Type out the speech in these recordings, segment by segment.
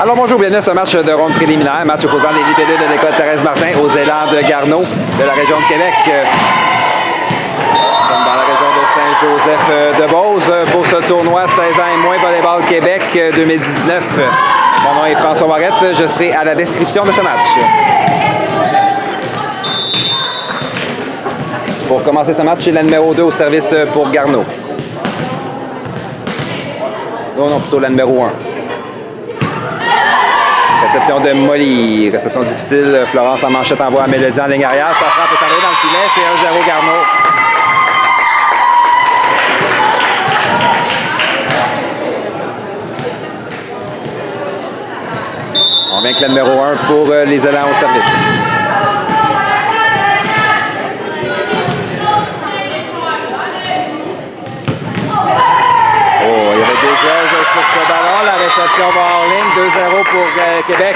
Alors bonjour, bienvenue à ce match de ronde préliminaire, match opposant les libellés de l'école Thérèse Martin aux élans de Garneau de la région de Québec. Nous sommes dans la région de Saint-Joseph-de-Beauce pour ce tournoi 16 ans et moins Volleyball Québec 2019. Mon nom est François Barrette, je serai à la description de ce match. Pour commencer ce match, c'est la numéro 2 au service pour Garneau. Non, plutôt la numéro 1. Réception de Molly. Réception difficile. Florence en manchette envoie à Mélodie en ligne arrière. Sa frappe est arrivée dans le filet. C'est 1-0 Garneau. On vient avec la numéro 1 pour les élans au service. Oh, il y avait des jeux pour ce ballon. La réception va en ligne. 2-0 pour Québec.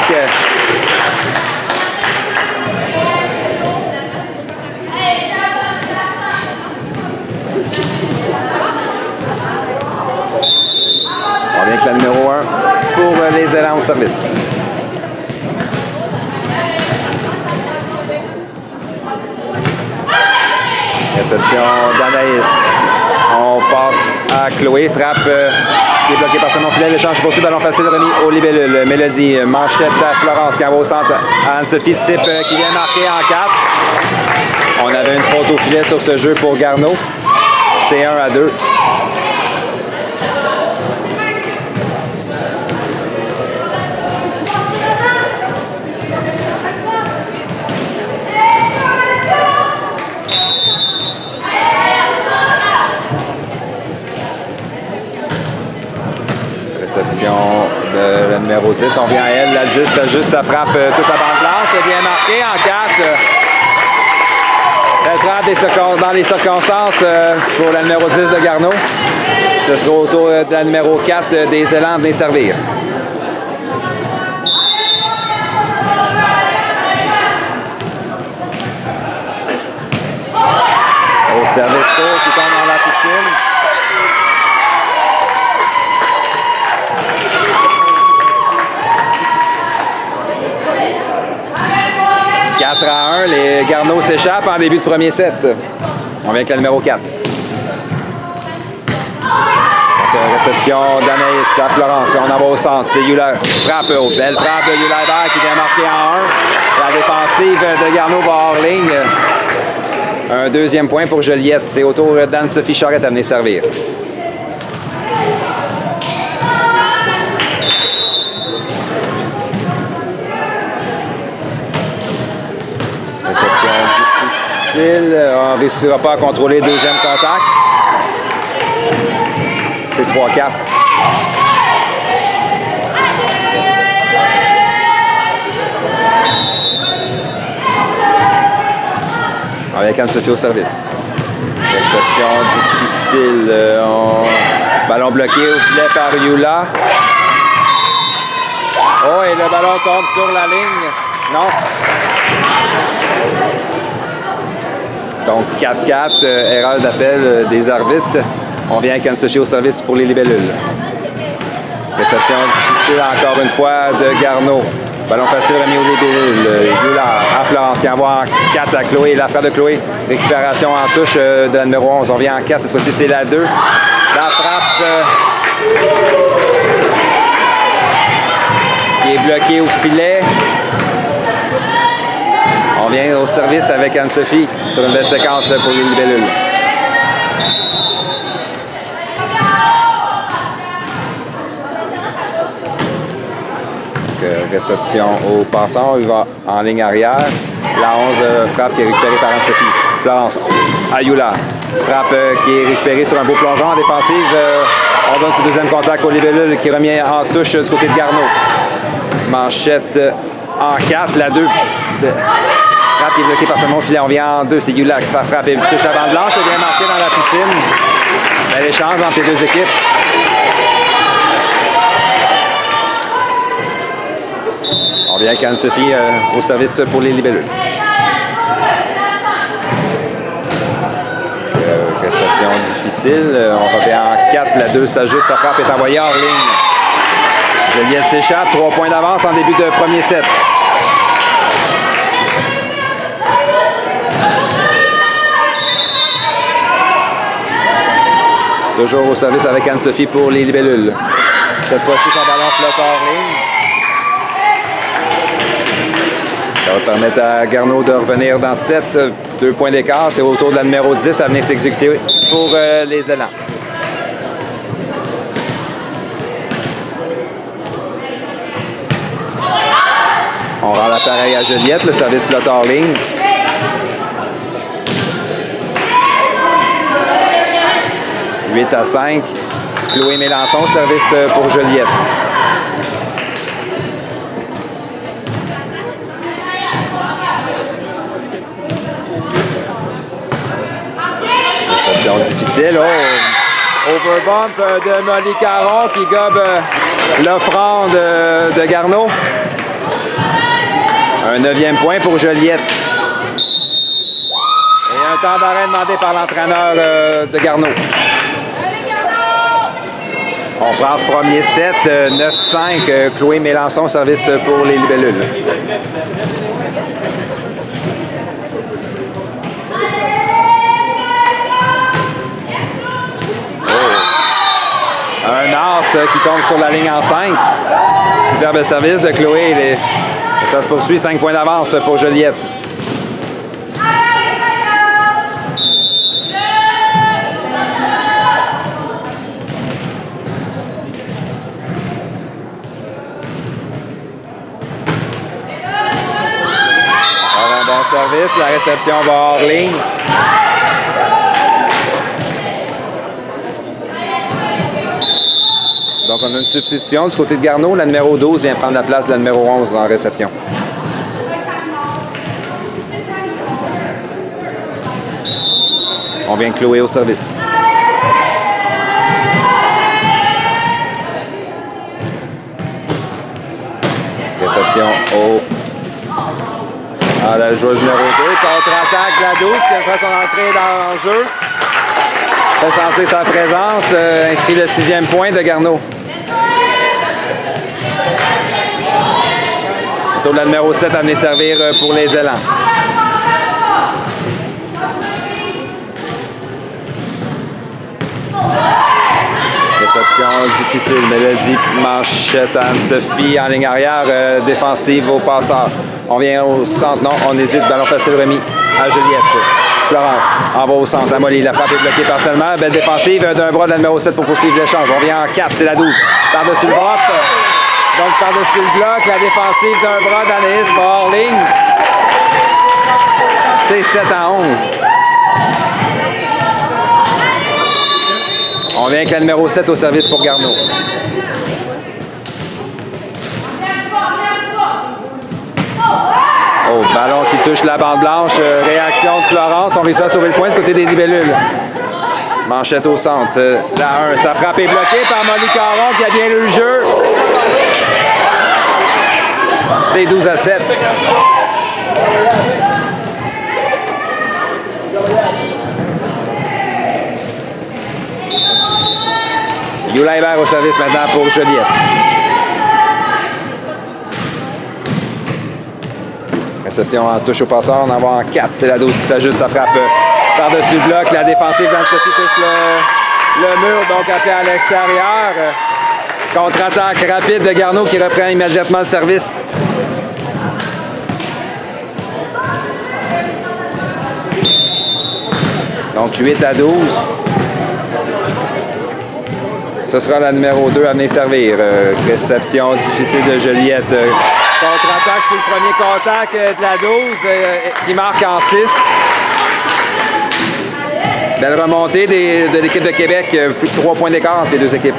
On vient avec la numéro 1 pour les élans au service. Réception d'Anaïs. On passe à Chloé. Frappe qui est bloquée par son filet. L'échange poursuit. Ballon facile remis au libellule. Mélodie. Manchette à Florence qui envoie au centre. Anne-Sophie Type qui vient marquer en 4. On avait une faute au filet sur ce jeu pour Garneau. C'est 1-2. Réception de la numéro 10. On vient à elle. La 10 juste sa frappe toute la bande blanche. Elle vient marquer en 4. Elle frappe dans les circonstances pour la numéro 10 de Garneau. Ce sera au tour de la numéro 4 des élans de les servir. Au service court qui tombe dans la piscine. À 1, les Garneau s'échappent en début de premier set. On vient avec la numéro 4. Donc, réception d'Anaïs à Florence. On en va au centre. C'est Yula. Frappe haute. Belle frappe de Yula Hébert qui vient marquer en 1. La défensive de Garneau va hors ligne. Un deuxième point pour Joliette. C'est au tour d'Anne-Sophie Charette à venir servir. On ne réussira pas à contrôler le deuxième contact. C'est 3-4. Avec Anne-Sophie au service. Réception difficile. Ballon bloqué au filet par Yula. Oh, et le ballon tombe sur la ligne. Non. Donc 4-4, erreur d'appel des arbitres. On vient avec Anne-Sophie au service pour les libellules. Réception difficile encore une fois de Garneau. Ballon facile remis aux libellules. Yula à Florence qui envoie en 4 à Chloé. La frappe de Chloé. Récupération en touche de la numéro 11. On vient en 4, cette fois-ci c'est la 2. La frappe qui est bloquée au filet. On vient au service avec Anne-Sophie sur une belle séquence pour les libellules. Réception au passant, il va en ligne arrière. La 11 frappe qui est récupérée par Anne-Sophie. Florence, Ayula. Frappe qui est récupérée sur un beau plongeon en défensive. On donne ce deuxième contact au libellule qui remet en touche du côté de Garneau. Manchette en 4, la 2. Frappe qui est bloquée par ce mon filet. On vient en 2, c'est Yula qui frappe et touche la bande blanche. Elle vient marquer dans la piscine. Bel échange entre les deux équipes. On vient avec Anne-Sophie au service pour les libellules. Réception difficile. On revient en 4. La 2 s'ajuste. Sa frappe est envoyée hors ligne. Joliette s'échappe, 3 points d'avance en début de premier set. Toujours au service avec Anne-Sophie pour les libellules. Cette fois-ci, son ballon flotte hors ligne. Ça va permettre à Garneau de revenir dans 7. 2 points d'écart. C'est au tour de la numéro 10 à venir s'exécuter pour les élans. On rend l'appareil à Joliette, le service flotte hors ligne. « 8-5. Chloé Mélençon, service pour Joliette. Réception difficile. Oh! Overbump de Molly Caron qui gobe l'offrande de Garneau. Un 9e point pour Joliette. Et un temps d'arrêt demandé par l'entraîneur de Garneau. On prend ce premier set, 9-5. Chloé Mélençon, service pour les libellules. Oh. Un as qui tombe sur la ligne en 5. Superbe service de Chloé. Ça se poursuit, 5 points d'avance pour Joliette. Alors, un bon service, la réception va hors ligne. Donc, on a une substitution du côté de Garneau. La numéro 12 vient prendre la place de la numéro 11 en réception. On vient de Chloé au service. Réception au... la joueuse numéro 2. Contre-attaque de la 12 qui a fait son entrée dans le jeu. Fait sentir sa présence. Inscrit le 6e point de Garneau. Autour de la numéro 7 à venir servir pour les élans. Réception difficile. Mélodie Manchette, Anne-Sophie en ligne arrière, défensive au passeur. On vient au centre, non, on hésite, ballon facile remis à Joliette. Florence envoie au centre, à Molly, la frappe est bloquée partiellement. Belle défensive d'un bras de la numéro 7 pour poursuivre l'échange. On vient en 4, c'est la 12. Par-dessus le drop. Donc par-dessus le bloc, la défensive d'un bras d'Anaïs va hors ligne. C'est 7-11. On vient avec la numéro 7 au service pour Garneau. Oh, ballon qui touche la bande blanche. Réaction de Florence. On réussit à sauver le point du côté des libellules. Manchette au centre. La 1. Sa frappe est bloquée par Molly Caron qui a bien lu le jeu. C'est 12-7. Yula Hébert au service maintenant pour Joliette. Réception en touche au passeur, on en va en 4. C'est la 12 qui s'ajuste, ça frappe par-dessus le bloc. La défensive d'Anne-Sophie touche le mur, donc appelé à l'extérieur. Contre-attaque rapide de Garneau qui reprend immédiatement le service. Donc 8-12. Ce sera la numéro 2 à venir servir. Réception difficile de Joliette. Contre-attaque sur le premier contact de la 12 qui marque en 6. Belle remontée de l'équipe de Québec. Plus de 3 points d'écart entre les deux équipes.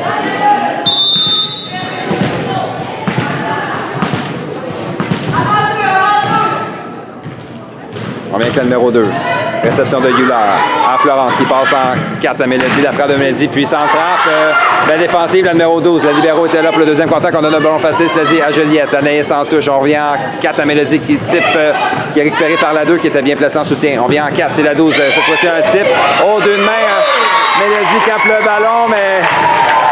On vient avec la numéro 2. Réception de Yula à Florence qui passe en 4 à Mélodie. La frappe de Mélodie, puissante frappe. La défensive, la numéro 12. La libéro était là pour le deuxième contact. On donne un ballon facile, cela dit, à Joliette. Anaïs en touche. On revient en 4 à Mélodie qui type, qui est récupéré par la 2 qui était bien placée en soutien. On vient en 4, c'est la 12. Cette fois-ci, un type. Oh, d'une main, Mélodie capte le ballon, mais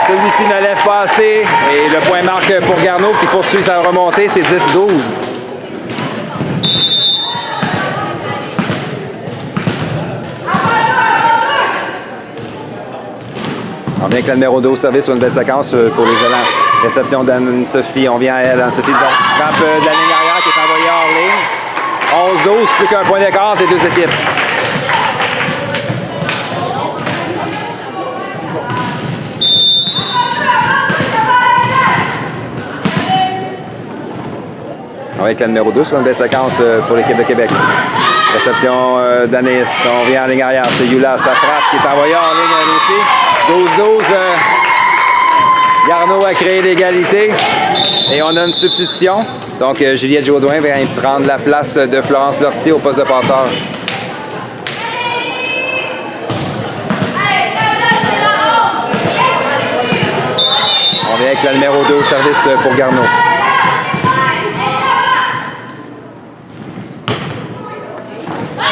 celui-ci Lortie ne lève pas assez. Et le point marque pour Garneau qui poursuit sa remontée. C'est 10-12. On vient avec la numéro 2 au service sur une belle séquence pour les élans. Réception d'Anne-Sophie. On vient à elle. Anne-Sophie frappe de la ligne arrière qui est envoyée hors ligne. 11-12, plus qu'un point d'écart entre les deux équipes. On va avec la numéro 2 sur une belle séquence pour l'équipe de Québec. Réception d'Anis. On vient en ligne arrière. C'est Yula. Sa frappe qui est envoyée en ligne aussi. 12-12. Garneau a créé l'égalité. Et on a une substitution. Donc, Juliette Jaudoin vient prendre la place de Florence Lortie au poste de passeur. On vient avec la numéro 2 au service pour Garneau.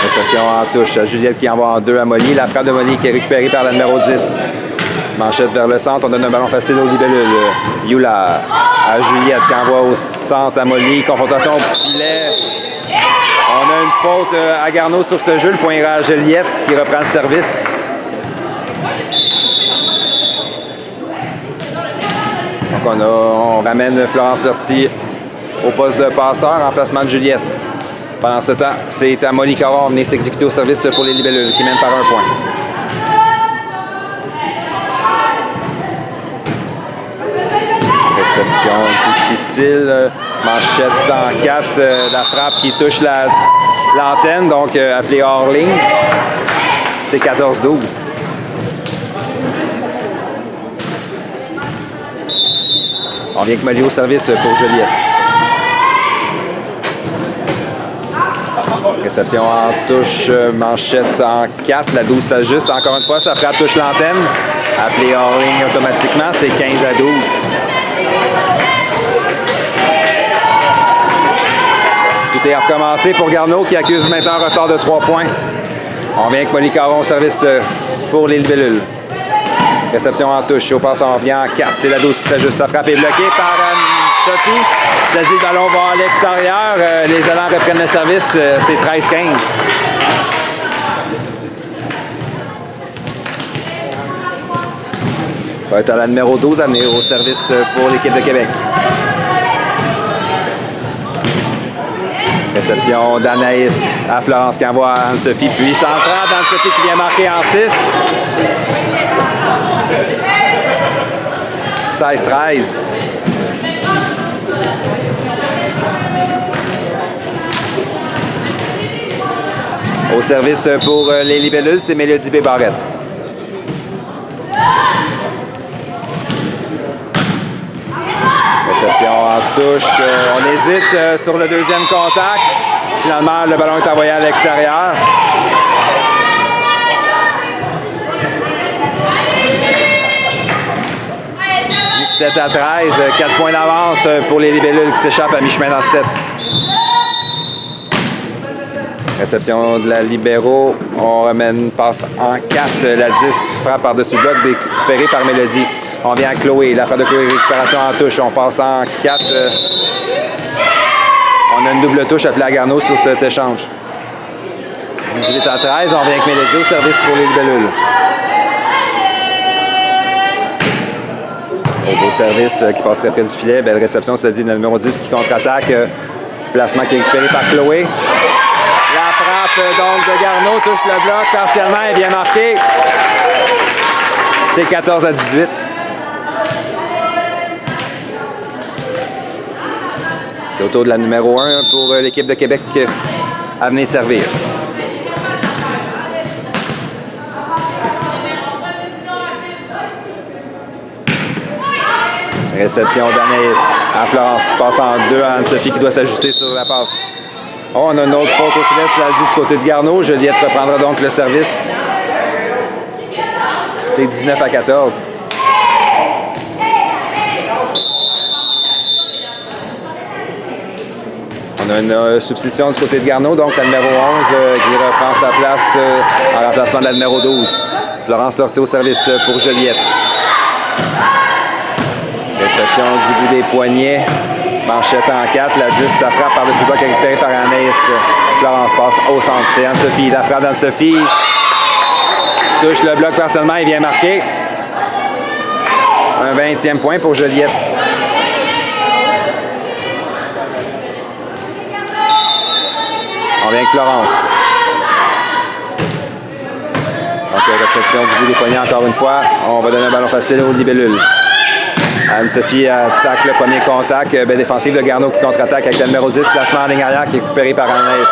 Réception en touche. Juliette qui envoie en 2 à Molly. La frappe de Molly qui est récupérée par la numéro 10. Manchette vers le centre. On donne un ballon facile au libellule. Yula à Juliette qui envoie au centre à Molly. Confrontation au filet. On a une faute à Garneau sur ce jeu. Le point ira à Juliette qui reprend le service. Donc on ramène Florence Lortie au poste de passeur en placement de Juliette. Pendant ce temps, c'est à Molly Caron venir s'exécuter au service pour les libellules qui mènent par un point. Réception difficile. Manchette en 4. La frappe qui touche l'antenne, donc appelée hors ligne. C'est 14-12. On vient avec Molly au service pour Juliette. Réception en touche, Manchette en 4, la 12 s'ajuste. Encore une fois, sa frappe touche l'antenne. Appelé hors ligne automatiquement, c'est 15-12. Tout est recommencé pour Garneau qui accuse maintenant un retard de 3 points. On vient avec Molly Caron au service pour les libellules. Réception en touche, au passant, on vient en 4. C'est la 12 qui s'ajuste. Sa frappe est bloquée par Sophie. C'est-à-dire le ballon va à l'extérieur. Les élans reprennent le service. C'est 13-15. Ça va être à la numéro 12 à venir au service pour l'équipe de Québec. Réception d'Anaïs à Florence qui envoie à Anne-Sophie. Puis centrale d'Anne-Sophie qui vient marquer en 6. 16-13. Au service pour les libellules, c'est Mélodie Bébarrette. Réception en touche. On hésite sur le deuxième contact. Finalement, le ballon est envoyé à l'extérieur. « 17 à 13, 4 points d'avance pour les libellules qui s'échappent à mi-chemin dans 7. Réception de la libéraux. On remène passe en 4. La 10 frappe par-dessus le bloc, récupérée par Mélodie. On vient à Chloé. La frappe de Chloé, récupération en touche. On passe en 4. On a une double touche appelée à Garneau sur cet échange. 18 à 13. On vient avec Mélodie au service pour les libellules. Au beau service qui passe très près du filet. Belle réception, c'est dit le numéro 10 qui contre-attaque. Placement qui est récupéré par Chloé. La frappe donc de Garneau touche le bloc partiellement et bien marqué. C'est 14 à 18. C'est au tour de la numéro 1 pour l'équipe de Québec à venir servir. Réception d'Anaïs à Florence qui passe en 2 à Anne-Sophie qui doit s'ajuster sur la passe. Oh, on a une autre faute au filet, cela dit du côté de Garneau. Juliette reprendra donc le service. C'est 19 à 14. On a une substitution du côté de Garneau, donc la numéro 11 qui reprend sa place en remplacement de la numéro 12. Florence Lortie au service pour Juliette. Réception du bout des poignets. Manchette en 4. La 10, ça frappe par-dessus le bloc récupéré par Anaïs. Florence passe au centre. C'est Anne-Sophie. La frappe d'Anne-Sophie. Touche le bloc partiellement. Il vient marquer. Un 20e point pour Joliette. On vient avec Florence. Donc, réception du bout des poignets encore une fois. On va donner un ballon facile aux libellules. Anne-Sophie attaque le premier contact. Défensive de Garneau qui contre-attaque avec le numéro 10. Placement en ligne arrière qui est récupéré par Anaïs.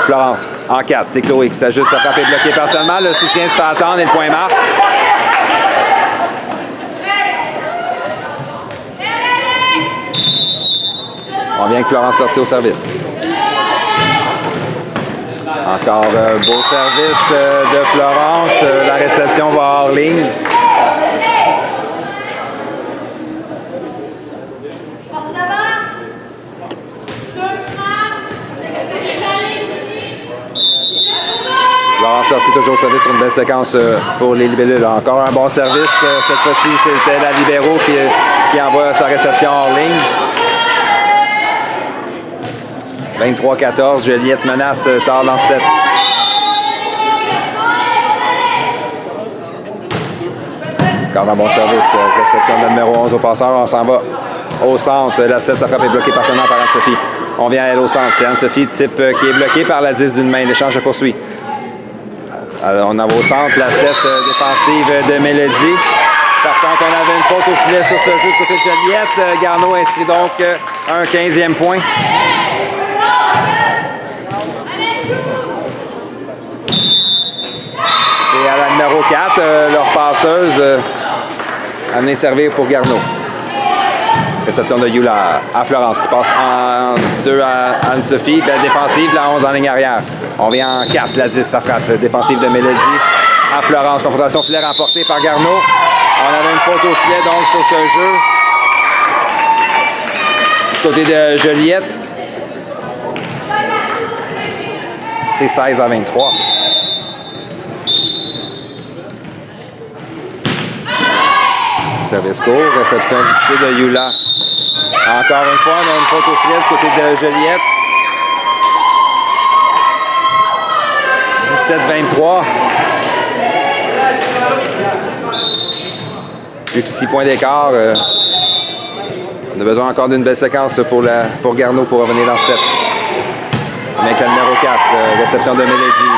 Florence en 4. C'est Chloé qui s'ajuste. La frappe est bloquée partiellement. Le soutien se fait attendre et le point marque. On vient avec Florence Lortie au service. Encore un beau service de Florence. La réception va hors ligne. Florence Lortie toujours au service sur une belle séquence pour les libellules. Encore un bon service. Cette fois-ci, c'était la libéro qui envoie sa réception hors ligne. 23-14, Joliette menace tard dans le set. Encore un bon service. Réception de numéro 11 au passeur. On s'en va au centre. La 7, sa frappe est bloquée partiellement par Anne-Sophie. On vient elle au centre. C'est Anne-Sophie type qui est bloquée par la 10 d'une main. L'échange se poursuit. Alors, on en va au centre. La 7 défensive de Mélodie. Par contre, on avait une faute au filet sur ce jeu du côté de Joliette. Garneau inscrit donc un 15e point. C'est à la numéro 4, leur passeuse, amenée servir pour Garneau. Réception de Yula à Florence qui passe en 2 à Anne-Sophie. Belle défensive, la 11 en ligne arrière. On vient en 4, la 10, ça frappe. Défensive de Mélodie à Florence. Confrontation filet remportée par Garneau. On avait une faute au filet donc sur ce jeu. Du côté de Joliette. C'est 16-23. Service court, réception difficile de Yula. Encore une fois, on a une faute au filet du côté de Joliette. 17-23. Plus que 6 points d'écart. On a besoin encore d'une belle séquence pour Garneau pour revenir dans le set. Avec la numéro 4, réception de Mélodie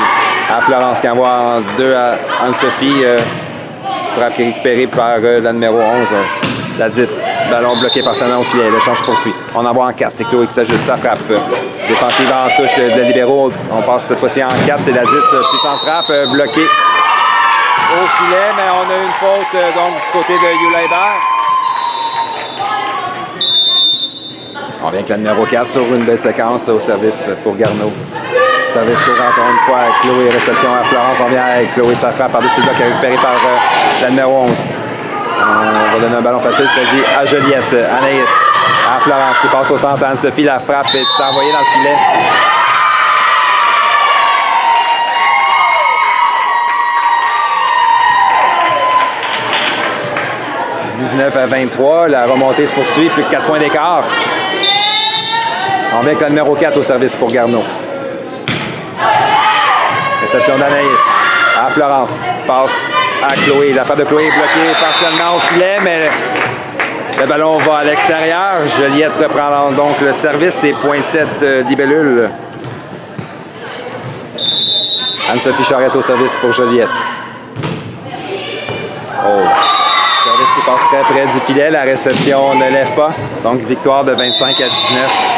à Florence qui envoie en 2 à Anne-Sophie. Frappe récupérée par la numéro 11, la 10. Ballon bloqué par Sana au filet. L'échange poursuit. On envoie en 4. C'est Chloé qui s'ajuste. Ça frappe. Défensive en touche de libéraux. On passe cette fois-ci en 4. C'est la 10. Puissance frappe. Bloqué au filet. Mais on a une faute donc du côté de Yula Hébert. On vient avec la numéro 4 sur une belle séquence au service pour Garneau. Service court encore une fois. Chloé, réception à Florence. On vient avec Chloé, ça frappe par-dessus le bloc récupéré par la numéro 11. On va donner un ballon facile, c'est dit à Joliette. Anaïs à Florence qui passe au centre. Anne-Sophie, la frappe est envoyée dans le filet. « 19-23, la remontée se poursuit, plus de 4 points d'écart. On vient avec la numéro 4 au service pour Garneau. Réception d'Anaïs à Florence. Passe à Chloé. La frappe de Chloé est bloquée partiellement au filet, mais le ballon va à l'extérieur. Joliette reprend donc le service. C'est point 7 libellule. Anne-Sophie Charette au service pour Joliette. Oh! Service qui passe très près du filet. La réception ne lève pas. Donc victoire de 25-19.